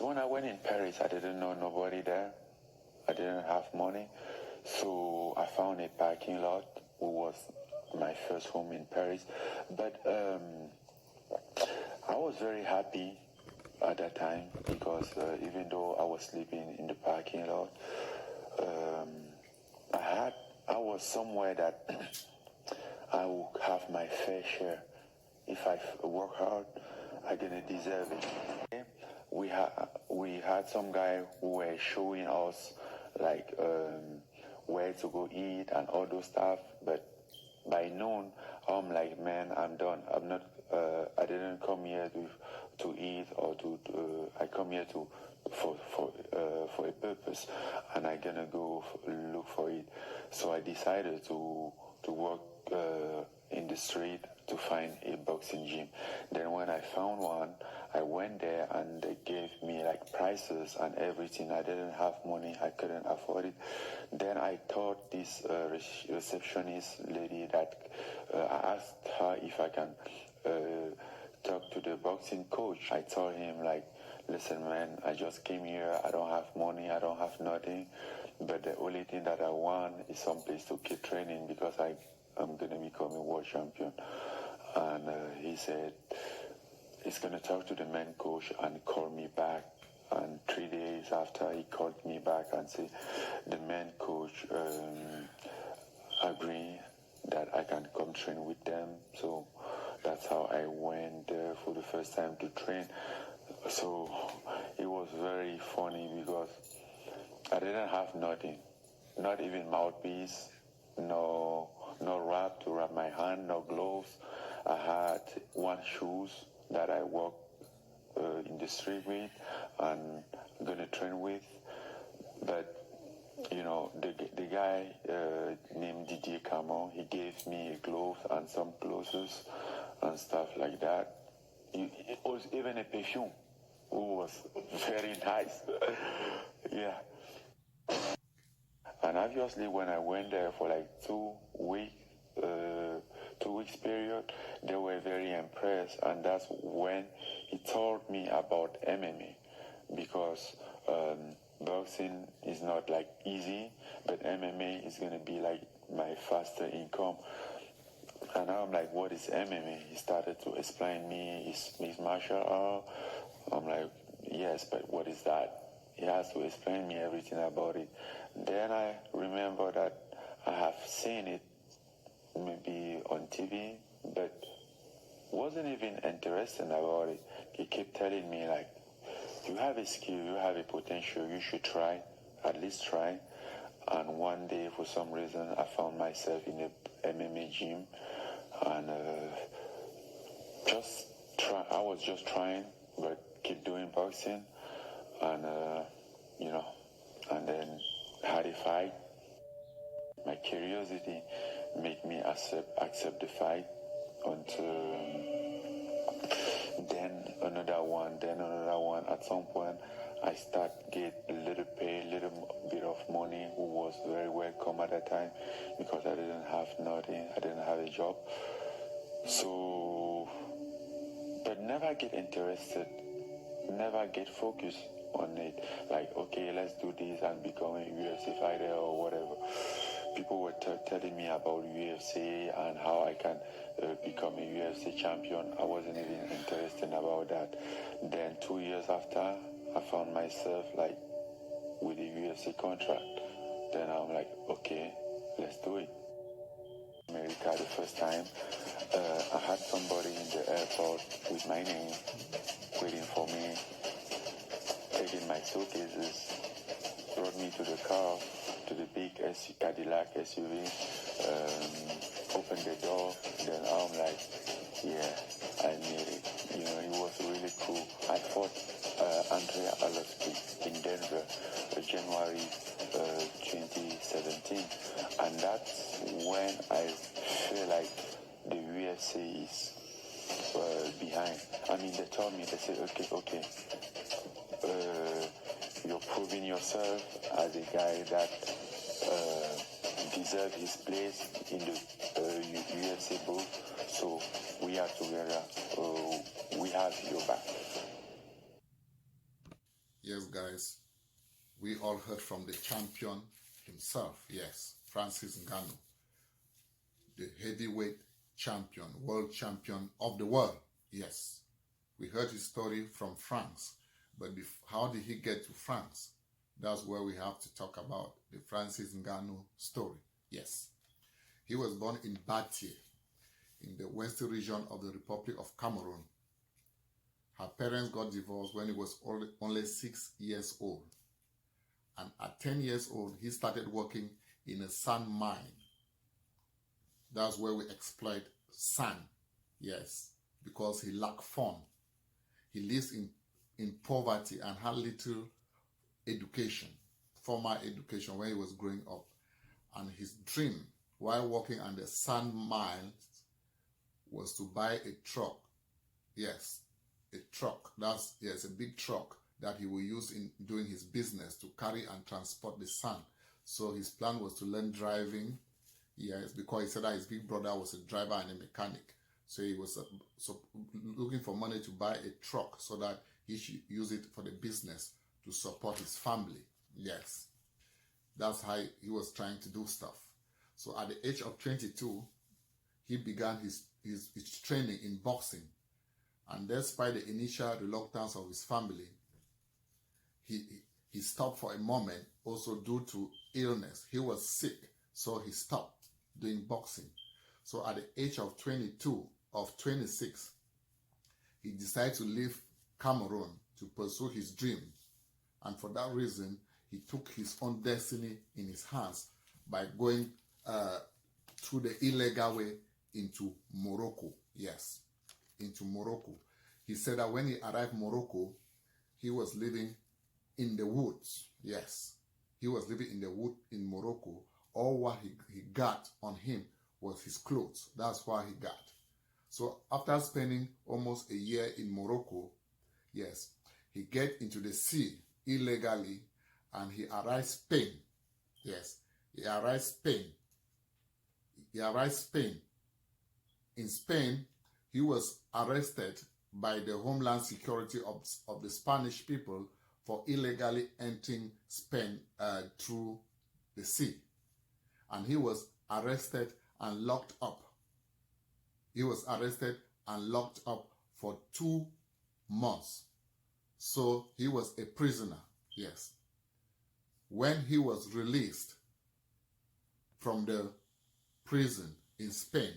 when I went in Paris, I didn't know nobody there. I didn't have money. So I found a parking lot, who was my first home in Paris. But I was very happy at that time because even though I was sleeping in the parking lot, I was somewhere that I will have my fair share. If I work hard, I'm gonna deserve it. We had some guy who were showing us like where to go eat and all those stuff, but by noon I'm like, man, I'm done. I'm not. I didn't come here to eat or I come here for a purpose, and I'm gonna go look for it. So I decided to work in the street to find a boxing gym. Then when I found one, I went there and they gave me like prices and everything. I didn't have money, I couldn't afford it. Then I told this receptionist lady that I asked her if I can talk to the boxing coach. I told him like, listen man, I just came here, I don't have money, I don't have nothing, but the only thing that I want is some place to keep training because I'm going to become a world champion. And he said he's going to talk to the main coach and call me back. And 3 days after, he called me back and said the main coach agreed that I can come train with them. So that's how I went there for the first time to train. So it was very funny because I didn't have nothing, not even mouthpiece, no wrap to wrap my hand, no gloves. I had one shoes that I walk in the street with and gonna train with. But you know, the guy named Didier Camon, he gave me a glove and some clothes and stuff like that. It was even a perfume, who was very nice. Yeah. And obviously, when I went there for like 2 weeks period, they were very impressed, and that's when he told me about MMA, because boxing is not like easy, but MMA is gonna be like my faster income. And now I'm like, what is MMA? He started to explain me his martial art. I'm like, yes, but what is that? He has to explain me everything about it. Then I remember that I have seen it maybe on TV, but wasn't even interested about it. He kept telling me like, you have a skill, you have a potential, you should try, at least try. And one day, for some reason, I found myself in a MMA gym, and I was just trying, but keep doing boxing, and and then had a fight. My curiosity made me accept the fight until then another one. At some point, I start get a little pay, little bit of money, who was very welcome at that time because I didn't have nothing, I didn't have a job. So, but never get interested, never get focused on it. Like, okay, let's do this and become a UFC fighter or whatever. People were telling me about UFC and how I can become a UFC champion. I wasn't even interested about that. Then 2 years after, I found myself like with a UFC contract. Then I'm like, okay, let's do it. America the first time, I had somebody in the airport with my name waiting for me, taking my suitcases, brought me to the car, to the big Cadillac SUV, opened the door, then I'm like, yeah, I made it. You know, it was really cool. I fought Andrea Arlovski in Denver, January 2017, and that's when I feel like the UFC is behind. I mean, they told me, they said, okay, you're proving yourself as a guy that deserves his place in the UFC book, so we are together, we have your back. Yes, guys, we all heard from the champion himself. Yes, Francis Ngannou, the heavyweight champion, world champion of the world. Yes, we heard his story from France. But how did he get to France? That's where we have to talk about the Francis Ngannou story. Yes, he was born in Batie, in the western region of the Republic of Cameroon. Her parents got divorced when he was only 6 years old. And at 10 years old, he started working in a sand mine. That's where we exploit sand. Yes, because he lacked fun. He lives in poverty and had little education, formal education when he was growing up. And his dream while working on the sand mines was to buy a truck. Yes, a truck. That's, yes, a big truck that he will use in doing his business to carry and transport the sand. So his plan was to learn driving. Yes, because he said that his big brother was a driver and a mechanic. So he was looking for money to buy a truck so that he should use it for the business to support his family. Yes, that's how he was trying to do stuff. So at the age of 22, he began his training in boxing. And despite the initial reluctance of his family, he stopped for a moment, also due to illness. He was sick, so he stopped doing boxing. So at the age of 26, he decided to leave Cameroon to pursue his dream. And for that reason, he took his own destiny in his hands by going through the illegal way into Morocco. Yes, into Morocco. He said that when he arrived in Morocco, he was living in the woods. Yes, he was living in the wood in Morocco. All what he got on him was his clothes. That's what he got. So after spending almost a year in Morocco, yes, he get into the sea illegally and he arrived Spain. Yes, he arrived Spain. He arrived Spain. In Spain, he was arrested by the Homeland Security of the Spanish people for illegally entering Spain through the sea. And he was arrested and locked up. He was arrested and locked up for 2 months. So he was a prisoner, yes. When he was released from the prison in Spain,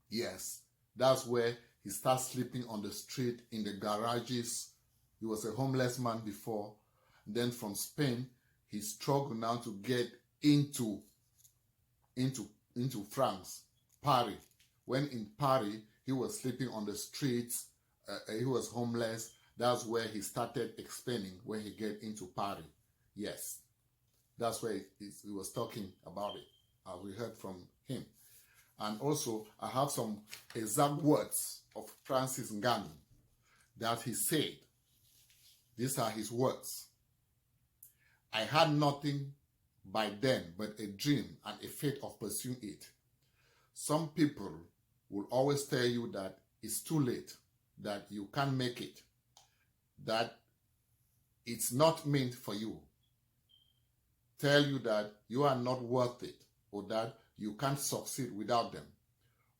yes, that's where he started sleeping on the street, in the garages. He was a homeless man before. Then from Spain, he struggled now to get into France, Paris. When in Paris, he was sleeping on the streets. He was homeless. That's where he started explaining when he get into Paris. Yes, that's where he was talking about it. We heard from him. And also, I have some exact words of Francis Ngannou that he said. These are his words. I had nothing by then but a dream and a faith of pursuing it. Some people will always tell you that it's too late, that you can't make it, that it's not meant for you, tell you that you are not worth it, or that you can't succeed without them,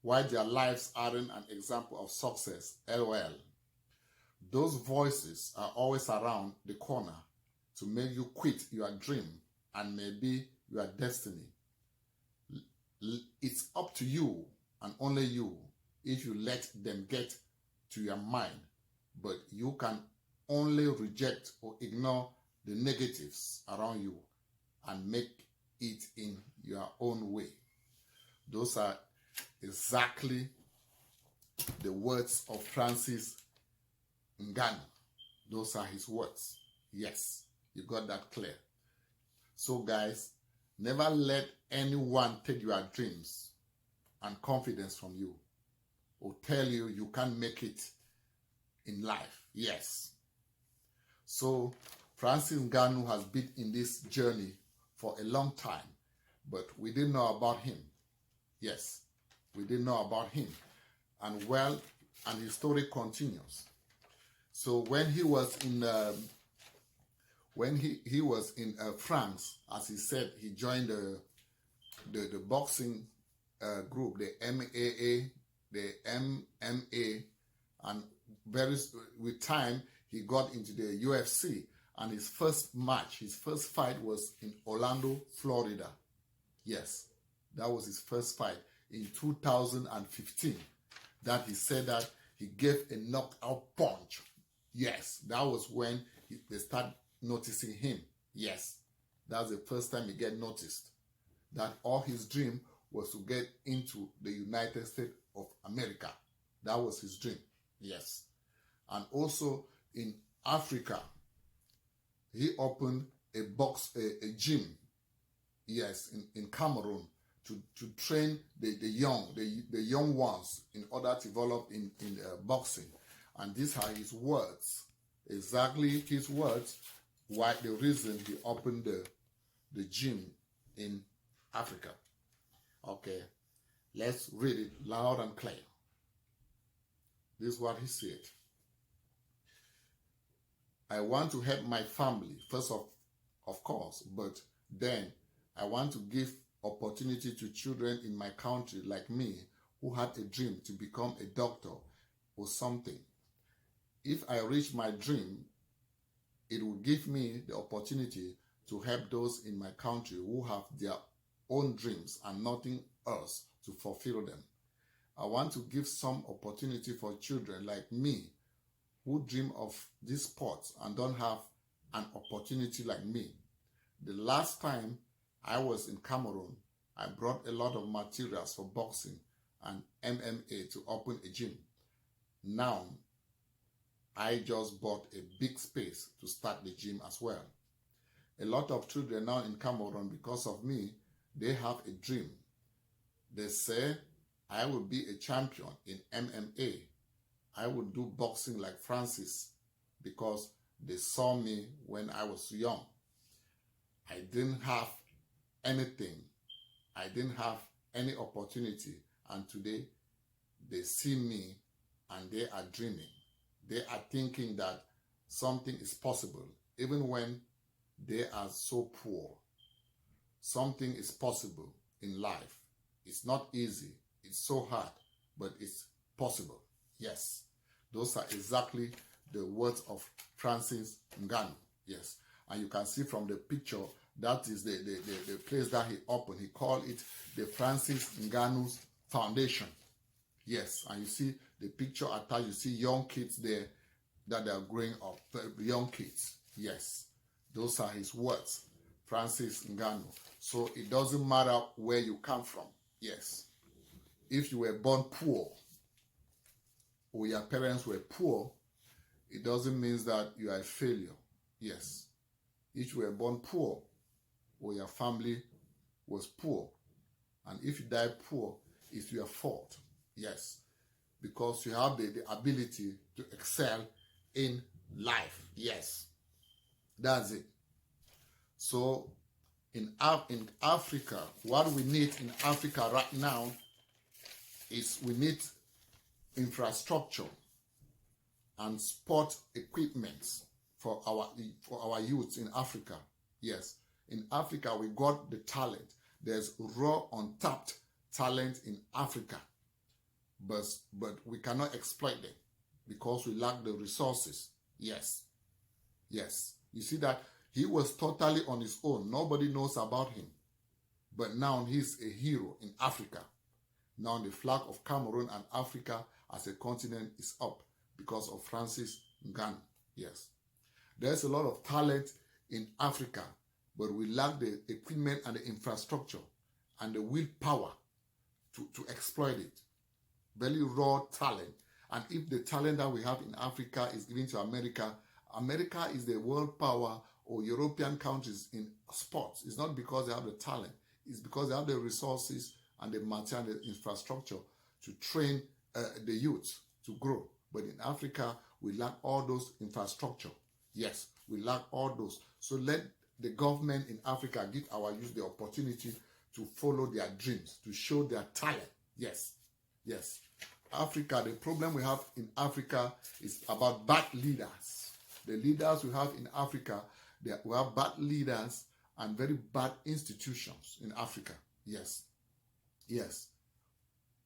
while their lives aren't an example of success. LOL. Those voices are always around the corner to make you quit your dream and maybe your destiny. It's up to you and only you if you let them get to your mind, but you can only reject or ignore the negatives around you and make it in your own way. Those are exactly the words of Francis Ngannou. Those are his words. Yes, you got that clear. So guys, never let anyone take your dreams and confidence from you or tell you you can't make it in life. Yes. So Francis Ngannou has been in this journey for a long time, but we didn't know about him. Yes, we didn't know about him. And his story continues. So when he was in when he was in France, as he said, he joined the boxing group, the MAA, the MMA, and with time he got into the UFC. And his first fight was in Orlando, Florida. Yes, that was his first fight in 2015. That he said that he gave a knockout punch. Yes, that was when they started noticing him. Yes, that's the first time he get noticed. That all his dream was to get into the United States of America. That was his dream. Yes. And also in Africa, he opened a gym, yes, in Cameroon to train the young ones in order to develop in boxing. And these are his words, exactly his words, why the reason he opened the gym in Africa. Okay, let's read it loud and clear. This is what he said. I want to help my family, first of course, but then I want to give opportunity to children in my country like me who had a dream to become a doctor or something. If I reach my dream, it will give me the opportunity to help those in my country who have their own dreams and nothing else to fulfill them. I want to give some opportunity for children like me who dream of these sports and don't have an opportunity like me. The last time I was in Cameroon, I brought a lot of materials for boxing and MMA to open a gym. Now, I just bought a big space to start the gym as well. A lot of children now in Cameroon, because of me, they have a dream. They say, I will be a champion in MMA. I will do boxing like Francis because they saw me when I was young. I didn't have anything. I didn't have any opportunity. And today, they see me and they are dreaming. They are thinking that something is possible, even when they are so poor. Something is possible in life. It's not easy. It's so hard, but it's possible. Yes. Those are exactly the words of Francis Ngannou. Yes. And you can see from the picture, that is the place that he opened. He called it the Francis Ngannou Foundation. Yes. And you see the picture attached, you see young kids there that they are growing up. Young kids. Yes. Those are his words. Francis Ngannou. So it doesn't matter where you come from. Yes. If you were born poor, or your parents were poor, it doesn't mean that you are a failure. Yes. If you were born poor, or your family was poor, and if you die poor, it's your fault. Yes. Because you have the ability to excel in life. Yes. That's it. So in Africa, what we need in Africa right now is we need infrastructure and sport equipment for our youth in Africa. Yes, in Africa we got the talent. There's raw, untapped talent in Africa, but we cannot exploit them because we lack the resources. Yes. You see that he was totally on his own. Nobody knows about him, but now he's a hero in Africa. Now the flag of Cameroon and Africa as a continent is up because of Francis Ngannou. Yes. There's a lot of talent in Africa, but we lack the equipment and the infrastructure and the willpower to exploit it. Very raw talent. And if the talent that we have in Africa is given to America, America is the world power, or European countries in sports. It's not because they have the talent. It's because they have the resources and the material and the infrastructure to train the youth to grow. But in Africa, we lack all those infrastructure. Yes, we lack all those. So let the government in Africa give our youth the opportunity to follow their dreams, to show their talent. Yes. Africa, the problem we have in Africa is about bad leaders. The leaders we have in Africa, We have bad leaders and very bad institutions in Africa. Yes. Yes.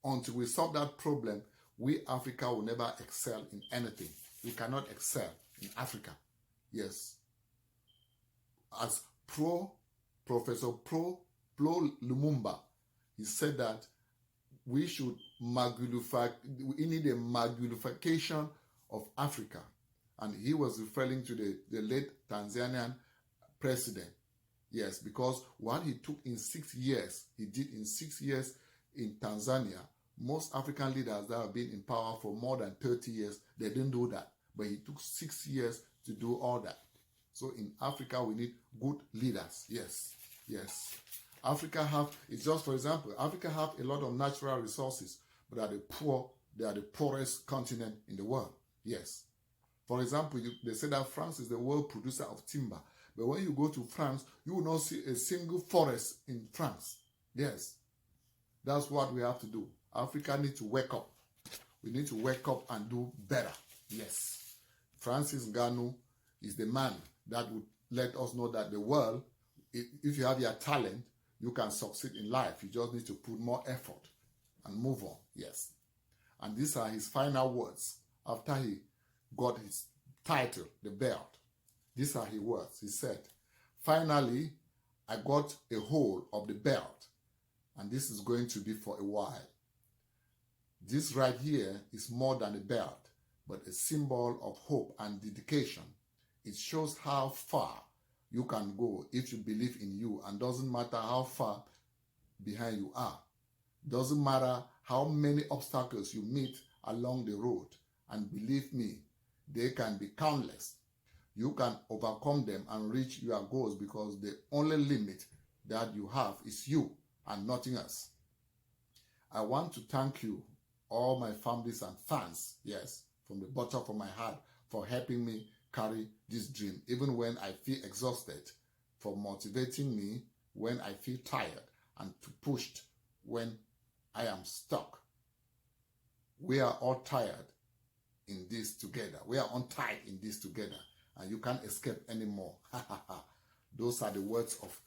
Until we solve that problem, we Africa will never excel in anything. We cannot excel in Africa. Yes. As Professor Pro Lumumba, he said that we need a magnification of Africa. And he was referring to the late Tanzanian president. Yes, because what he took in 6 years, he did in 6 years in Tanzania. Most African leaders that have been in power for more than 30 years, they didn't do that. But he took 6 years to do all that. So in Africa, we need good leaders. Yes, yes. Africa for example, Africa have a lot of natural resources, but they are the poorest continent in the world. Yes. For example, they say that France is the world producer of timber. But when you go to France, you will not see a single forest in France. Yes. That's what we have to do. Africa needs to wake up. We need to wake up and do better. Yes. Francis Ngannou is the man that would let us know that the world, if you have your talent, you can succeed in life. You just need to put more effort and move on. Yes. And these are his final words after he got his title, the belt. These are his words. He said, "Finally, I got a hold of the belt, and this is going to be for a while. This right here is more than a belt, but a symbol of hope and dedication. It shows how far you can go if you believe in you, and doesn't matter how far behind you are. Doesn't matter how many obstacles you meet along the road, and believe me, they can be countless. You can overcome them and reach your goals, because the only limit that you have is you and nothing else. I want to thank you, all my families and fans, yes, from the bottom of my heart, for helping me carry this dream, even when I feel exhausted, for motivating me when I feel tired, and to push when I am stuck. We are all tired in this together. We are untied in this together, and you can't escape anymore." Those are the words of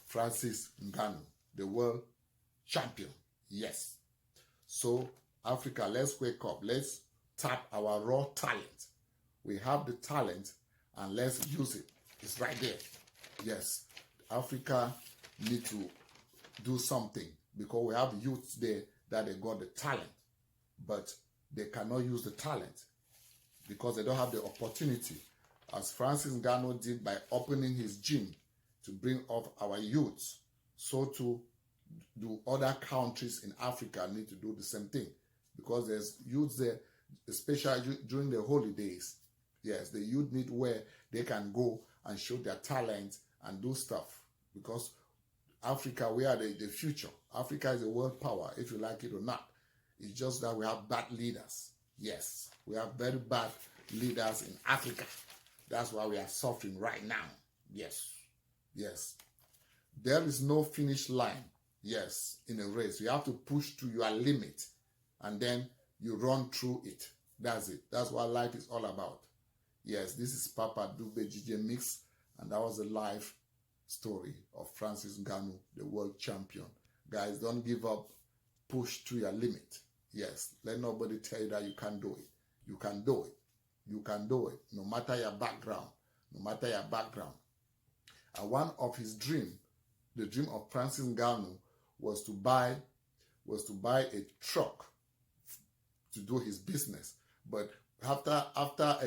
Francis Ngannou, the world champion. Yes. So, Africa, let's wake up. Let's tap our raw talent. We have the talent, and let's use it. It's right there. Yes. Africa need to do something, because we have youths there that they got the talent, but they cannot use the talent because they don't have the opportunity, as Francis Ngannou did by opening his gym to bring up our youths. So too do other countries in Africa need to do the same thing, because there's youths there, especially during the holidays. Yes, the youth need where they can go and show their talent and do stuff, because Africa, we are the future. Africa is a world power, if you like it or not. It's just that we have bad leaders. Yes, we have very bad leaders in Africa. That's why we are suffering right now. Yes, yes. There is no finish line, yes, in a race. You have to push to your limit, and then you run through it. That's it. That's what life is all about. Yes, this is Papa Dube GJ Mix, and that was a live story of Francis Ngannou, the world champion. Guys, don't give up. Push to your limit. Yes, let nobody tell you that you can't do it. You can do it. You can do it, no matter your background. No matter your background. And one of his dreams, the dream of Francis Ngannou, was to buy a truck to do his business. But after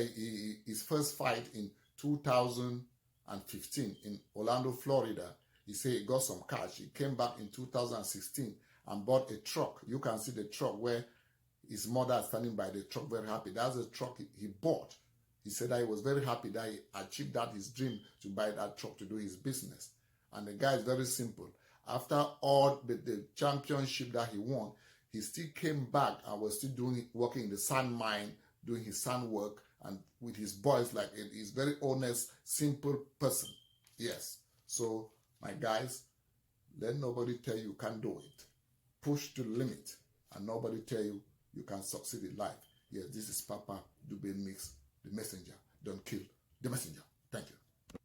his first fight in 2015 in Orlando, Florida, he said he got some cash. He came back in 2016 and bought a truck. You can see the truck where his mother is standing by the truck, very happy. That's the truck he bought. He said that he was very happy that he achieved that, his dream, to buy that truck to do his business. And the guy is very simple. After all the championship that he won, he still came back and was still working in the sand mine, doing his sand work, and with his boys, like he's very honest, simple person. Yes. So, my guys, let nobody tell you can't do it. Push to the limit, and nobody tell you you can succeed in life. Yes, this is Papa Dube Mix, the messenger. Don't kill the messenger. Thank you.